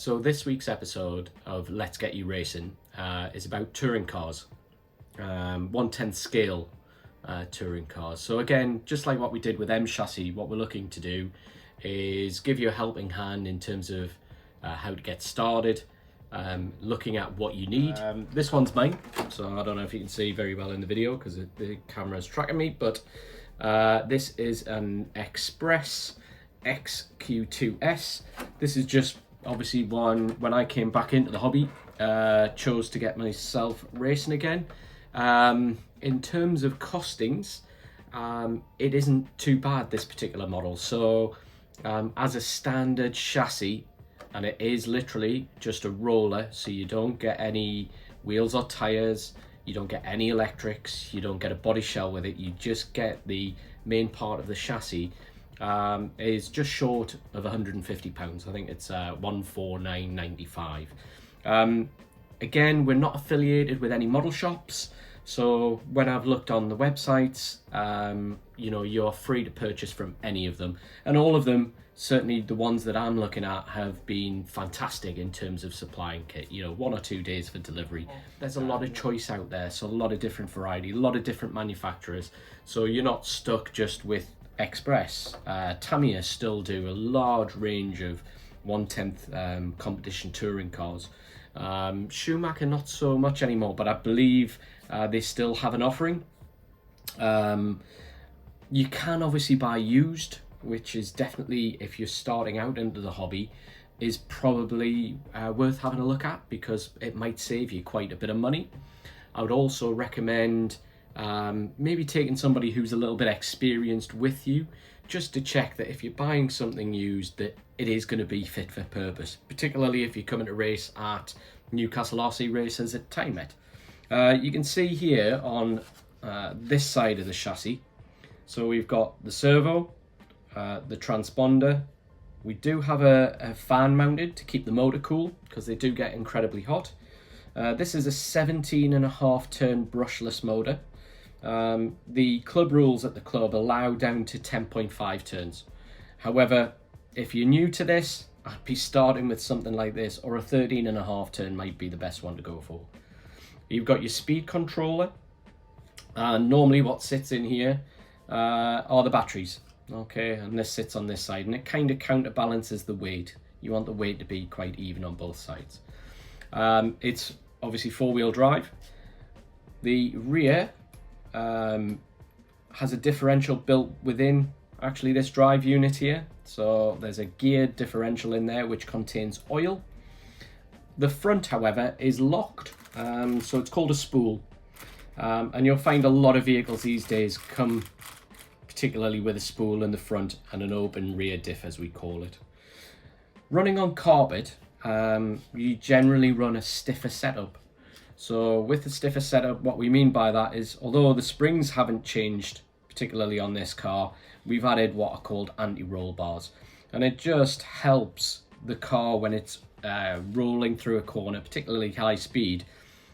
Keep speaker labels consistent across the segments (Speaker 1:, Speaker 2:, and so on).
Speaker 1: So this week's episode of Let's Get You Racing is about touring cars, 1/10 scale touring cars. So again, just like what we did with M Chassis, what we're looking to do is give you a helping hand in terms of how to get started, looking at what you need. This one's mine, so I don't know if you can see very well in the video because the camera's tracking me, but this is an Express XQ2S. This is just obviously one when I came back into the hobby, chose to get myself racing again. In terms of costings, it isn't too bad, this particular model. So as a standard chassis, and it is literally just a roller, so you don't get any wheels or tires, you don't get any electrics, you don't get a body shell with it, you just get the main part of the chassis. Is just short of £150. I think it's £149.95. Again, we're not affiliated with any model shops, so when I've looked on the websites, you're free to purchase from any of them, and all of them, certainly the ones that I'm looking at, have been fantastic in terms of supplying kit. 1 or 2 days for delivery. There's a lot of choice out there, so a lot of different variety, a lot of different manufacturers, so you're not stuck just with Express. Tamiya still do a large range of 1/10 competition touring cars. Schumacher not so much anymore, but I believe they still have an offering. You can obviously buy used, which is definitely, if you're starting out into the hobby, is probably worth having a look at because it might save you quite a bit of money. I would also recommend maybe taking somebody who's a little bit experienced with you, just to check that if you're buying something used, that it is going to be fit for purpose, particularly if you're coming to race at Newcastle RC Racers at Tymet. You can see here on this side of the chassis, so we've got the servo, the transponder. We do have a fan mounted to keep the motor cool because they do get incredibly hot. This is a 17.5 turn brushless motor. The club rules at the club allow down to 10.5 turns. However, if you're new to this, I'd be starting with something like this, or a 13.5 turn might be the best one to go for. You've got your speed controller, and normally what sits in here are the batteries. Okay, and this sits on this side, and it kind of counterbalances the weight. You want the weight to be quite even on both sides. It's obviously 4-wheel drive. The rear has a differential built within actually this drive unit here, so there's a geared differential in there which contains oil. The front, however, is locked, so it's called a spool, and you'll find a lot of vehicles these days come particularly with a spool in the front and an open rear diff, as we call it. Running on carpet, you generally run a stiffer setup. So with the stiffer setup, what we mean by that is, although the springs haven't changed, particularly on this car, we've added what are called anti-roll bars. And it just helps the car when it's rolling through a corner, particularly high speed,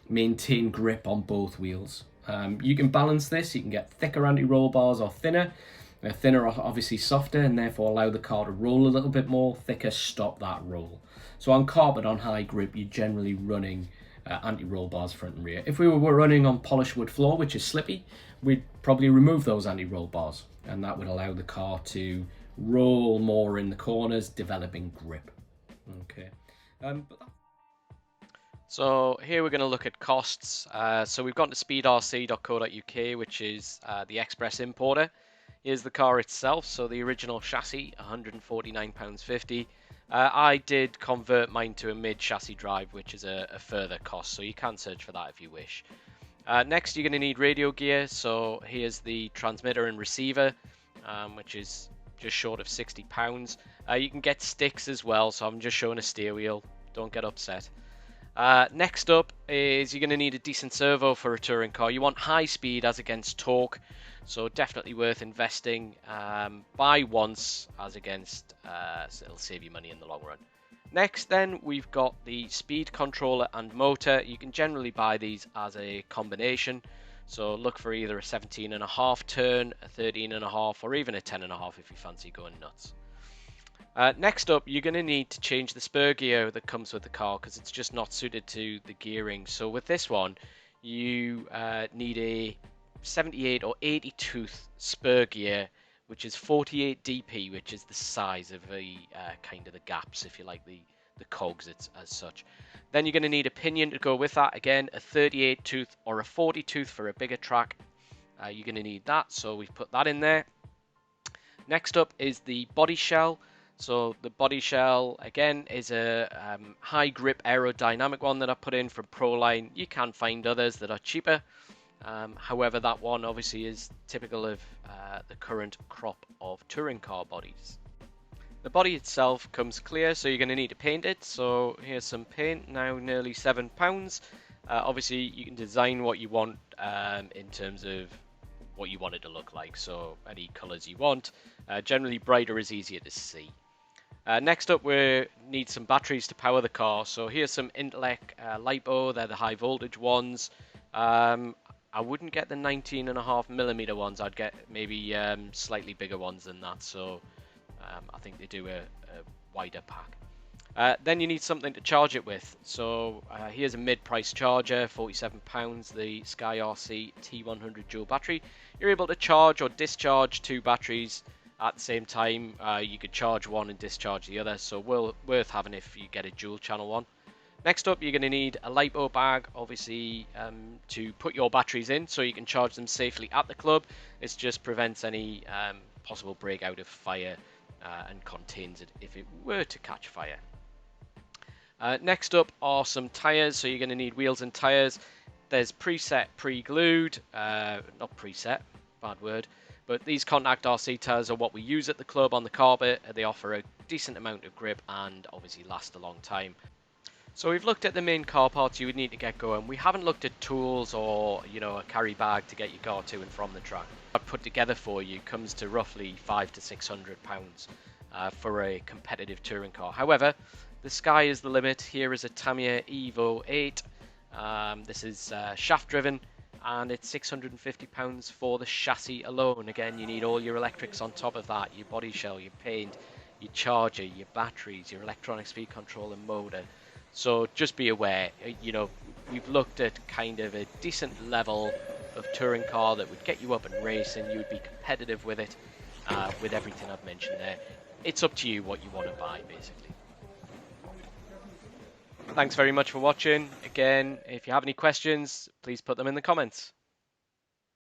Speaker 1: maintain grip on both wheels. You can balance this, you can get thicker anti-roll bars or thinner. Thinner are obviously softer and therefore allow the car to roll a little bit more, thicker stop that roll. So on carpet, on high grip, you're generally running anti-roll bars front and rear. If we were running on polished wood floor, which is slippy, we'd probably remove those anti-roll bars, and that would allow the car to roll more in the corners, developing grip. Okay.
Speaker 2: So here we're going to look at costs. So we've gone to speedrc.co.uk, which is the Express importer. Here's the car itself. So the original chassis, £149.50. I did convert mine to a mid-chassis drive, which is a further cost, so you can search for that if you wish. Next, you're going to need radio gear, so here's the transmitter and receiver, which is just short of £60. You can get sticks as well, so I'm just showing a steer wheel, don't get upset. Next up is you're going to need a decent servo for a touring car. You want high speed as against torque, so definitely worth investing. Buy once as against, so it'll save you money in the long run. Next then, we've got the speed controller and motor. You can generally buy these as a combination, so look for either a 17.5 turn, a 13.5, or even a 10.5 if you fancy going nuts. Next up, you're going to need to change the spur gear that comes with the car because it's just not suited to the gearing. So with this one, you need a 78 or 80 tooth spur gear, which is 48 dp, which is the size of the kind of the gaps, if you like, the cogs as such. Then you're going to need a pinion to go with that. Again, a 38 tooth or a 40 tooth for a bigger track. You're going to need that, so we've put that in there. Next up is the body shell. So the body shell, again, is a high grip aerodynamic one that I put in from Proline. You can find others that are cheaper. However, that one obviously is typical of the current crop of touring car bodies. The body itself comes clear, so you're going to need to paint it. So here's some paint, now nearly £7. Obviously, you can design what you want in terms of what you want it to look like. So any colours you want. Generally, brighter is easier to see. Next up, we need some batteries to power the car. So here's some Intelec LiPo. They're the high voltage ones. I wouldn't get the 19.5mm ones. I'd get maybe slightly bigger ones than that. So I think they do a wider pack. Then you need something to charge it with. So here's a mid-price charger, £47, the Sky RC T100 dual battery. You're able to charge or discharge 2 batteries at the same time. You could charge one and discharge the other, so worth having if you get a dual channel one. Next up, you're going to need a LiPo bag, obviously, to put your batteries in so you can charge them safely at the club. It just prevents any possible breakout of fire and contains it if it were to catch fire. Next up are some tyres, so you're going to need wheels and tyres. There's preset, pre-glued, not preset, bad word, but these Contact RC tyres are what we use at the club on the carpet. They offer a decent amount of grip and obviously last a long time. So we've looked at the main car parts you would need to get going. We haven't looked at tools or, you know, a carry bag to get your car to and from the track. What I've put together for you comes to roughly £500 to £600 for a competitive touring car. However, the sky is the limit. Here is a Tamiya Evo 8. This is shaft driven, and it's £650 for the chassis alone. Again, you need all your electrics on top of that, your body shell, your paint, your charger, your batteries, your electronic speed control and motor. So just be aware, you know, we've looked at kind of a decent level of touring car that would get you up and race and you would be competitive with it, with everything I've mentioned there. It's up to you what you want to buy, basically. Thanks very much for watching. Again, if you have any questions, please put them in the comments.